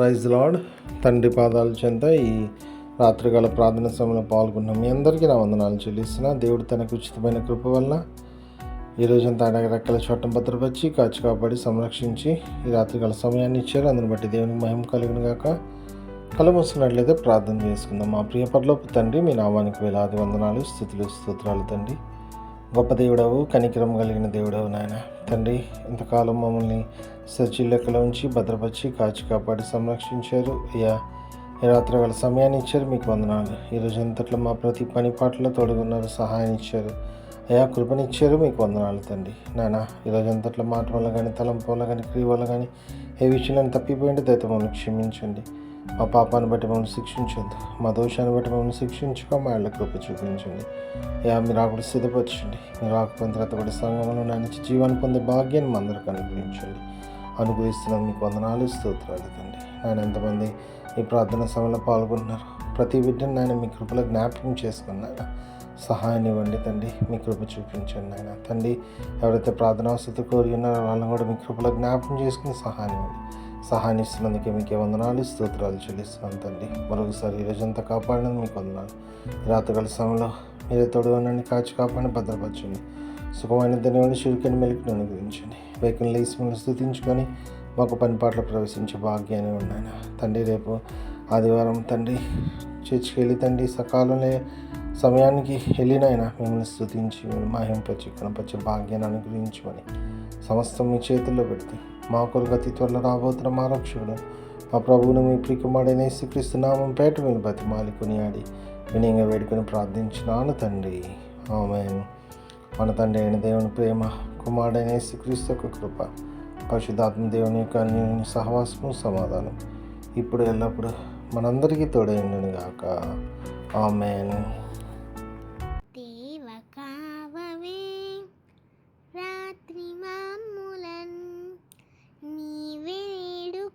Praise lord. తండ్రి పాదాల చెంత ఈ రాత్రికాల ప్రార్థన సమయంలో పాల్గొన్నాం. మీ అందరికీ నా వందనాలు చెల్లిస్తున్నా. దేవుడు తనకు ఉచితమైన కృప వల్ల ఈరోజంతా ఆయన రెక్కల చట్టం భద్రపరిచి కాచి కాపాడి సంరక్షించి ఈ రాత్రికాల సమయాన్ని ఇచ్చారు. అందుని బట్టి దేవునికి మహిమ కలుగును గాక. కళ్ళు మూసుకున్నట్లయితే ప్రార్థన చేసుకుందాం. మా ప్రియ పరలోకపు తండ్రి, మీ నామానికి వేలాది వందనాలు, స్తుతులు, స్తోత్రాలు తండ్రి. గొప్ప దేవుడవు, కనికరం కలిగిన దేవుడవు నాయన తండ్రి. ఇంతకాలం మమ్మల్ని సచిలెక్కలో ఉంచి భద్రపరిచి కాచి కాపాడి సంరక్షించారు. అయ్యా, ఈ రాత్రికాల సమయాన్ని ఇచ్చారు, మీకు వందనాలు. ఈరోజు అంతట్లో మా ప్రతి పని పాటలో తోడుగున్నారు, సహాయం ఇచ్చారు. అయ్యా, కృపనిచ్చారు, మీకు వందనాలు తండ్రి. నాయన ఈరోజు అంతట్లో మాట వల్ల కానీ, తలంపు వల్ల కానీ, క్రియ వల్ల కానీ ఏ విషయంలో తప్పిపోయింది దయతో మమ్మల్ని క్షమించండి. మా పాపాన్ని బట్టి మమ్మల్ని శిక్షించొద్దు, మా దోషాన్ని బట్టి మమ్మల్ని శిక్షించుకో, మా ఇళ్ళ కృప చూపించండి. అయ్యా, మీరు ఆకుడు సిద్ధపరచండి. మీరు ఆకుపోయిన తర్వాత కూడా సంఘంలో నానించి జీవాన్ని పొందే భాగ్యాన్ని మా అందరికీ అనుగ్రహించండి. అనుగ్రహిస్తున్నాను, మీకు వందనాలు, స్తోత్రాలు తండ్రి. ఆయన ఎంతమంది ఈ ప్రార్థన సమయంలో పాల్గొంటున్నారు, ప్రతి బిడ్డను నాయన మీ కృపలో జ్ఞాపకం చేసుకున్నాను. సహాయాన్ని ఇవ్వండి తండ్రి, మీ కృప చూపించండి ఆయన తండ్రి. ఎవరైతే ప్రార్థనావసతి కోరి ఉన్నారో వాళ్ళని కూడా మీ కృపలో జ్ఞాపకం చేసుకుని సహాయం ఇవ్వండి. సహాయాన్ని ఇస్తున్నందుకే మీకే వందనాలు, స్తోత్రాలు చెల్లిస్తున్నాను తండ్రి. మరొకసారి ఈరోజంతా కాపాడినందుకు మీకు వందనాలు. రాత్రికాల సమయంలో మీరే తోడు నన్ను కాచి కాపాడిని భద్రపరచండి. సుఖమైన ధన్యవాడి చురుకని మెలికి అనుగ్రహించండి. వేకుని లేచి మిమ్మల్ని స్తుతించుకొని మాకు పని పాటలు ప్రవేశించే భాగ్యాన్ని ఉన్నాను తండ్రి. రేపు ఆదివారం తండ్రి చర్చికి వెళ్ళి తండ్రి సకాలంలో సమయానికి వెళ్ళినైనా మిమ్మల్ని స్తుతించి మహింపచ్చి కనపరిచే భాగ్యాన్ని అనుగ్రహించమని సమస్తం మీ చేతుల్లో పెడితే మా కొరకు అతి త్వరలో రాబోతున్న మా రక్షకుడు మా ప్రభువును మీ ప్రియకుమారుడైన యేసుక్రీస్తు నామం పేట మీరు బతిమాలి కొనియాడి వినయంగా వేడుకొని ప్రార్థించినాను తండ్రి. ఆమేన్. మన తండ్రి అయిన దేవుని ప్రేమ, కుమారుడైన యేసుక్రీస్తు యొక్క కృప, పరిశుద్ధాత్మ దేవుని యొక్క అన్యోన్య సహవాసము, సమాధానం ఇప్పుడు ఎల్లప్పుడూ మనందరికీ తోడైండును గాక. ఆమేన్.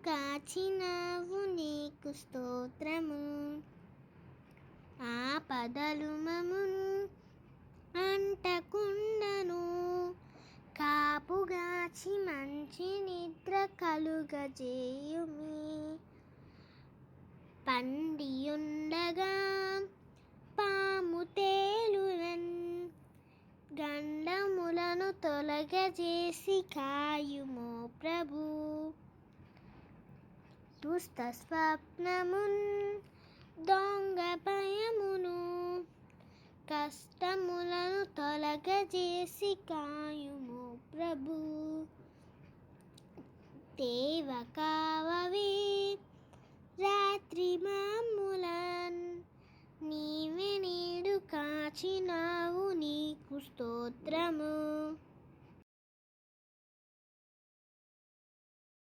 కాచినావు, నీకు స్తోత్రము. ఆపదలు మమును అంటకుండను, కాపుగాచి మంచి నిద్ర కలుగజేయుమి. పండియుండగా పాము తేలునన్, గండములను తొలగజేసి కాయుమో ప్రభు. దుష్ట స్వప్నమున్ దొంగ భయమును, కష్టములను తొలగజేసి కాయుము ప్రభు. దేవ కావవే రాత్రి మమ్ములన్, నీవే నేడు కాచినావు, నీకు స్తోత్రము.